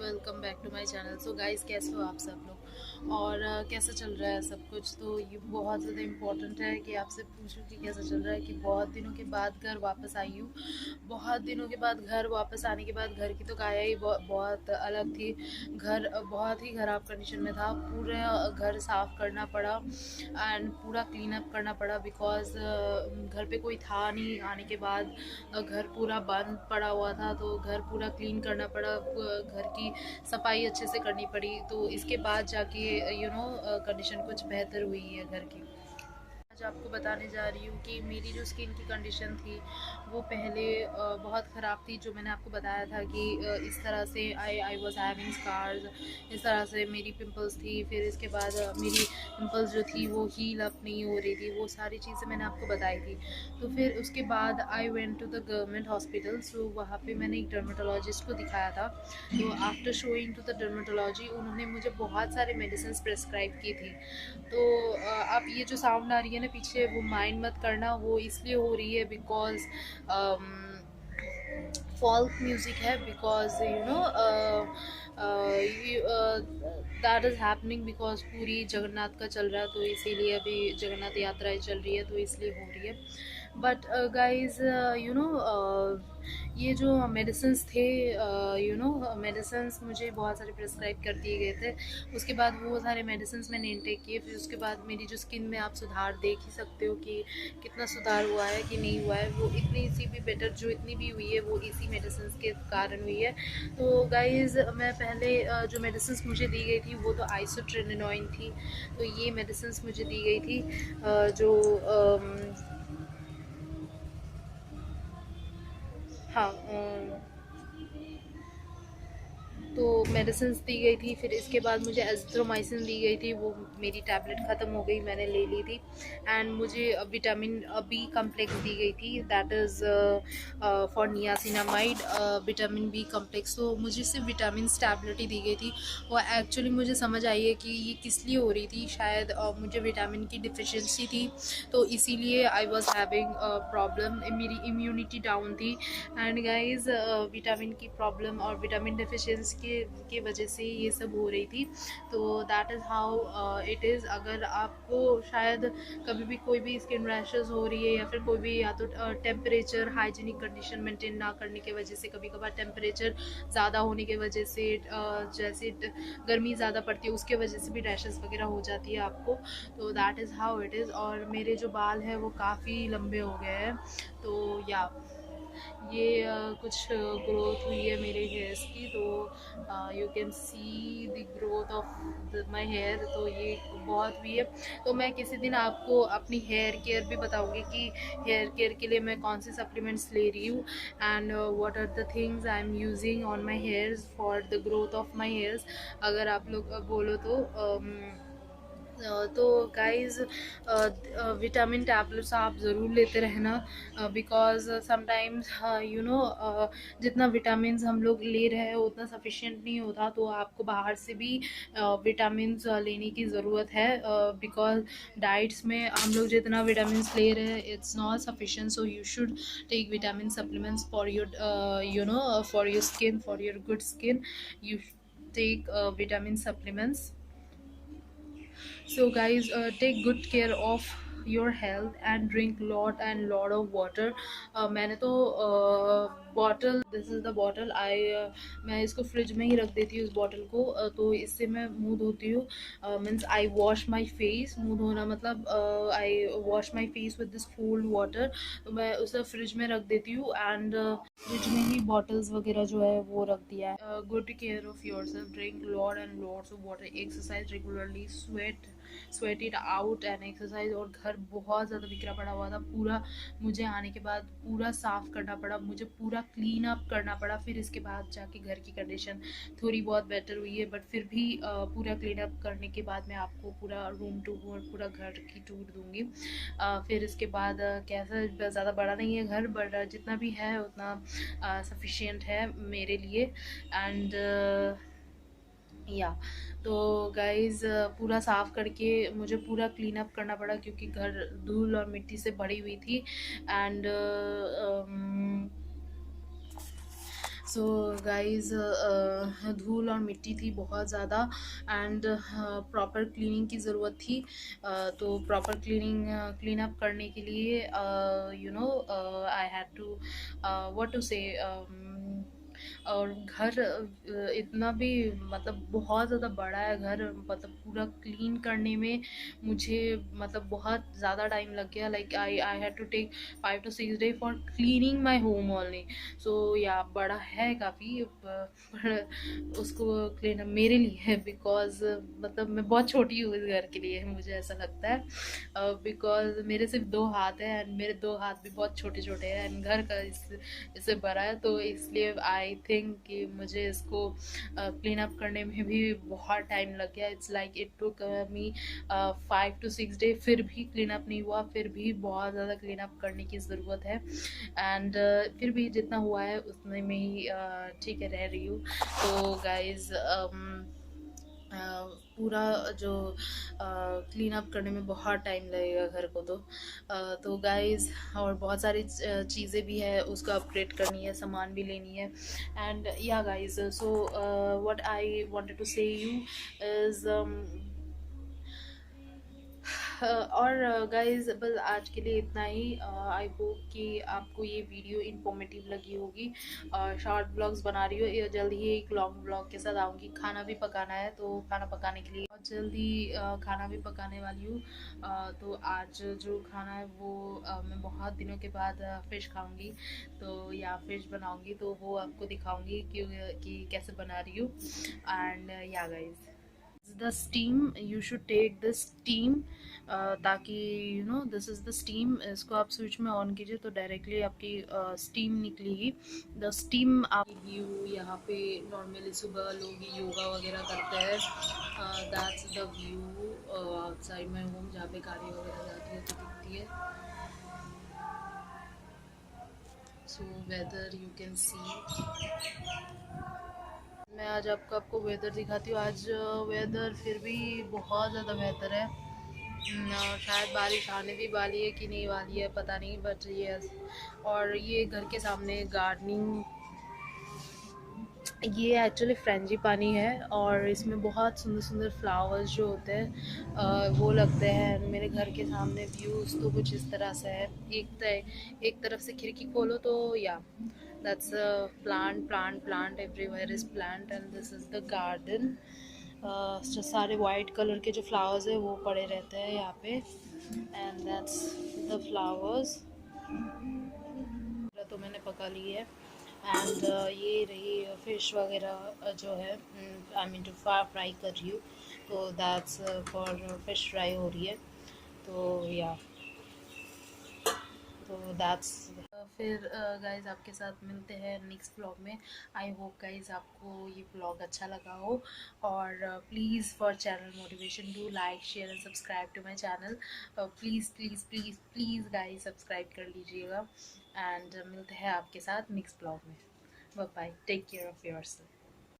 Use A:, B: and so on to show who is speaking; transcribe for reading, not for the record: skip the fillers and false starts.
A: Welcome back to my channel. So guys, कैसे हो आप सब लोग और कैसा चल रहा है सब कुछ। तो ये बहुत ज़्यादा इम्पोर्टेंट है कि आपसे पूछूं कि कैसा चल रहा है, कि बहुत दिनों के बाद घर वापस आई हूँ। बहुत दिनों के बाद घर वापस आने के बाद घर की तो काया ही बहुत अलग थी। घर बहुत ही ख़राब कंडीशन में था। पूरा घर साफ़ करना पड़ा एंड पूरा क्लीन अप करना पड़ा बिकॉज़ घर पे कोई था नहीं। आने के बाद घर पूरा बंद पड़ा हुआ था, तो घर पूरा क्लीन करना पड़ा, घर की सफाई अच्छे से करनी पड़ी। तो इसके बाद जाके कंडीशन कुछ बेहतर हुई है घर की। आज आपको बताने जा रही हूँ कि मेरी जो स्किन की कंडीशन थी वो पहले बहुत ख़राब थी। जो मैंने आपको बताया था कि इस तरह से आई वॉज हैविंग स्कार्स, इस तरह से मेरी पिंपल्स थी। फिर इसके बाद मेरी पिंपल्स जो थी वो हील अप नहीं हो रही थी। वो सारी चीज़ें मैंने आपको बताई थी। तो फिर उसके बाद I went to the government hospital. So वहाँ पे मैंने एक डर्माटोलॉजिस्ट को दिखाया था। तो after showing to the dermatology उन्होंने मुझे बहुत सारे मेडिसिन प्रेस्क्राइब की थी। तो आप ये जो साउंड आ रही है ना पीछे, वो माइंड मत करना। वो इसलिए हो रही है बिकॉज folk म्यूज़िक है। Because that is happening because पूरी जगन्नाथ का चल रहा है, तो इसीलिए अभी जगन्नाथ यात्राएं चल रही है, तो इसलिए हो रही है। बट गाइज ये जो मेडिसिन्स थे, मेडिसिन्स मुझे बहुत सारे प्रिस्क्राइब कर दिए गए थे। उसके बाद वो सारे मेडिसिन्स मैंने इनटेक किए। फिर उसके बाद मेरी जो स्किन में आप सुधार देख ही सकते हो कि कितना सुधार हुआ है कि नहीं हुआ है। वो इतनी सी भी बेटर जो इतनी भी हुई है वो इसी मेडिसिन्स के कारण हुई है। तो गाइज़, मैं पहले जो मेडिसिन्स मुझे दी गई थी वो तो आइसोट्रेनिनोइन थी। तो ये मेडिसिन्स मुझे दी गई थी जो हाँ, तो मेडिसिन दी गई थी। फिर इसके बाद मुझे एज़िथ्रोमाइसिन दी गई थी। वो मेरी टैबलेट ख़त्म हो गई, मैंने ले ली थी। एंड मुझे विटामिन बी कम्प्लेक्स दी गई थी, that is for niacinamide vitamin B complex. तो मुझे सिर्फ विटामिन टैबलेट ही दी गई थी। वो एक्चुअली मुझे समझ आई है कि ये किस लिए हो रही थी। शायद मुझे विटामिन की डिफिशिएंसी थी, तो इसीलिए आई वॉज हैविंग प्रॉब्लम, मेरी इम्यूनिटी डाउन थी। एंड गाइज, विटामिन की प्रॉब्लम और विटामिन डिफिशिएंसी के वजह से ये सब हो रही थी। तो that is how it is. अगर आपको शायद कभी भी कोई भी स्किन रैशेस हो रही है, या फिर कोई भी, या तो टेम्परेचर हाइजीनिक कंडीशन मेंटेन ना करने की वजह से, कभी कभार टेम्परेचर ज़्यादा होने की वजह से, जैसे गर्मी ज़्यादा पड़ती है उसके वजह से भी रैशेस वगैरह हो जाती है आपको। तो that is how it is. और मेरे जो बाल हैं वो काफ़ी लंबे हो गए हैं। तो या ये कुछ ग्रोथ हुई है मेरे हेयर्स की। तो you can see the growth of my hair. तो ये बहुत हुई है। तो मैं किसी दिन आपको अपनी हेयर केयर भी बताऊंगी कि हेयर केयर के लिए मैं कौन से सप्लीमेंट्स ले रही हूँ, and what are the things I am using on my hairs for the growth of my hairs, अगर आप लोग बोलो तो। तो गाइज़, विटामिन टैबलेट्स आप ज़रूर लेते रहना, बिकॉज़ समटाइम्स जितना विटामिन हम लोग ले रहे हैं उतना सफिशिएंट नहीं होता। तो आपको बाहर से भी विटामिन लेने की ज़रूरत है, बिकॉज़ डाइट्स में हम लोग जितना विटामिन ले रहे हैं it's not sufficient. So you should take vitamin supplements for your for your skin, for your good skin. You take vitamin supplements. So guys, take good care of your health and drink lot of water. मैंने तो bottle, this is the bottle, मैं इसको fridge में ही रख देती हूँ इस bottle को। तो इससे मैं मुंह धोती हूँ। Means I wash my face, मुंह धोना मतलब I wash my face with this cold water. तो मैं उसे फ्रिज में रख देती हूँ। एंड फ्रिज में ही बॉटल्स वगैरह जो है वो रख दिया है। Good care of your self, drink lot and lots of water, exercise regularly, sweat it out and exercise. और घर बहुत ज़्यादा बिखरा पड़ा हुआ था पूरा, मुझे आने के बाद पूरा साफ़ करना पड़ा, मुझे पूरा क्लीन अप करना पड़ा। फिर इसके बाद जाके घर की कंडीशन थोड़ी बहुत बेटर हुई है। बट फिर भी पूरा क्लीन अप करने के बाद मैं आपको पूरा रूम टूर, पूरा घर की टूर दूँगी। फिर इसके बाद कैसा, ज़्यादा बड़ा नहीं है घर, बट जितना भी है उतना सफिशिएंट है मेरे लिए। एंड या तो गाइज़, पूरा साफ़ करके मुझे पूरा क्लीन अप करना पड़ा, क्योंकि घर धूल और मिट्टी से भरी हुई थी। एंड सो गाइस, धूल और मिट्टी थी बहुत ज़्यादा, एंड प्रॉपर क्लीनिंग की ज़रूरत थी। तो प्रॉपर क्लीन अप करने के लिए I had to what to say, और घर इतना भी मतलब बहुत ज़्यादा बड़ा है घर, मतलब पूरा क्लीन करने में मुझे मतलब बहुत ज़्यादा टाइम लग गया। Like I had to take 5 to 6 days for cleaning my home only. So या बड़ा है काफ़ी, उसको क्लीन अप मेरे लिए है, बिकॉज मतलब मैं बहुत छोटी हूँ इस घर के लिए, मुझे ऐसा लगता है। बिकॉज मेरे सिर्फ 2 हाथ हैं, एंड मेरे 2 हाथ भी बहुत छोटे छोटे हैं, एंड घर का इससे बड़ा है, तो इसलिए आई थिंक कि मुझे इसको क्लीन अप करने में भी बहुत टाइम लग गया। It's like it took me 5 to 6 days, फिर भी क्लीन अप नहीं हुआ, फिर भी बहुत ज़्यादा क्लीन अप करने की ज़रूरत है। एंड फिर भी जितना हुआ है उतने में ही ठीक है रह रही हूँ। तो गाइज पूरा जो क्लीन अप करने में बहुत टाइम लगेगा घर को, तो गाइस, और बहुत सारी चीज़ें भी है उसको अपग्रेड करनी है, सामान भी लेनी है। And yeah guys, so what I wanted to say you is और गाइज बस आज के लिए इतना ही। आई होप कि आपको ये वीडियो इंफॉर्मेटिव लगी होगी। शॉर्ट ब्लॉग्स बना रही हूँ, ये जल्दी ही एक लॉन्ग ब्लॉग के साथ आऊँगी। खाना भी पकाना है, तो खाना पकाने के लिए बहुत जल्दी खाना भी पकाने वाली हूँ। तो आज जो खाना है वो मैं बहुत दिनों के बाद फ़िश खाऊँगी, तो या फ़िश बनाऊँगी, तो वो आपको दिखाऊँगी कि कैसे बना रही हूँ। And yeah guys, the steam, you should take the steam, ताकि दिस इज़ द स्टीम। इसको आप स्विच में ऑन कीजिए तो डायरेक्टली आपकी स्टीम निकलेगी। द स्टीम आप व्यू यहाँ पे नॉर्मली सुबह लोग योगा वगैरह करते हैं। That's the view outside my home, जहाँ पे गाड़ी वगैरह जाती है तो दिखती है। सो वेदर यू कैन सी। मैं आज आपको वेदर दिखाती हूँ। आज वेदर फिर भी बहुत ज़्यादा बेहतर है। शायद बारिश आने भी वाली है कि नहीं वाली है पता नहीं, बट ये और ये घर के सामने गार्डनिंग, ये एक्चुअली फ्रेंजी पानी है, और इसमें बहुत सुंदर सुंदर फ्लावर्स जो होते हैं वो लगते हैं। मेरे घर के सामने व्यूज़ तो कुछ इस तरह से है। एक तरफ से खिड़की खोलो तो या that's plant everywhere is plant, and this is the garden. जो सारे वाइट कलर के जो फ्लावर्स है वो पड़े रहते हैं यहाँ पे, एंड दैट्स द फ्लावर्स। तो मैंने पका ली है, एंड ये रही फ़िश वगैरह जो है, आई मीन टू फ्राई कर रही हूँ, तो दैट्स फॉर फिश फ्राई हो रही है। तो या तो दैट्स फिर गाइज आपके साथ मिलते हैं नेक्स्ट ब्लॉग में। आई होप गाइज आपको ये ब्लॉग अच्छा लगा हो, और please for channel motivation do like share and subscribe to my channel. Please please please please guys subscribe कर लीजिएगा, एंड मिलते हैं आपके साथ नेक्स्ट ब्लॉग में। Bye bye, take care of yourself.